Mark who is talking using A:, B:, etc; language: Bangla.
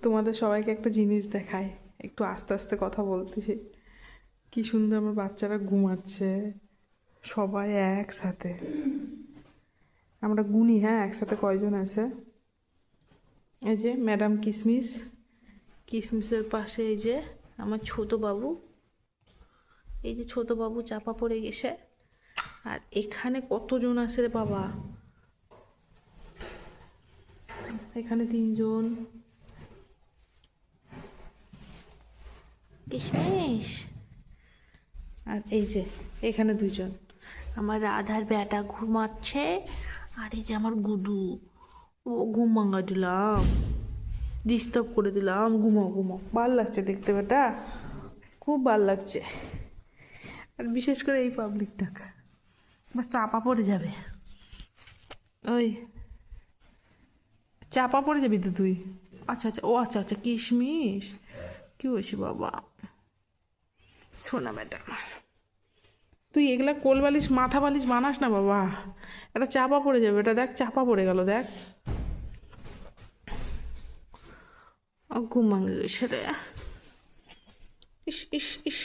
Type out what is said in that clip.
A: তোমাদের সবাইকে একটা জিনিস দেখায়, একটু আস্তে আস্তে কথা বলতেছি। কি সুন্দর আমার বাচ্চারা ঘুমাচ্ছে সবাই একসাথে। আমরা গুনি, হ্যাঁ, একসাথে কয়জন আছে। এই যে ম্যাডাম কিসমিস, কিসমিসের পাশে এই যে আমার ছোট বাবু, এই যে ছোট বাবু চাপা পড়ে গেছে। আর এখানে কতজন আছে রে বাবা, এখানে 3জন। কিশমিশ। আর এই যে এখানে 2জন, আমার রাধার বেটা ঘুমাচ্ছে। আর এই যে আমার গুডু, ও ঘুম ভাঙা দিলাম, ডিস্টার্ব করে দিলাম। ঘুমাও ঘুমাও, ভাল লাগছে দেখতে বেটা, খুব ভাল লাগছে। আর বিশেষ করে এই পাবলিকটা বা চাপা পড়ে যাবে। ওই চাপা পড়ে যাবি তো তুই। আচ্ছা আচ্ছা, ও আচ্ছা আচ্ছা, কিশমিশ কি হয়েছে বাবা, শোনা বেটা, তুই এগুলা কোল বালিশ মাথা বালিশ বানাস না বাবা, এটা চাপা পড়ে যাবে। এটা দেখ চাপা পড়ে গেল, দেখ ঘুম ভাঙে গেছে রে। ইস ইস ইস।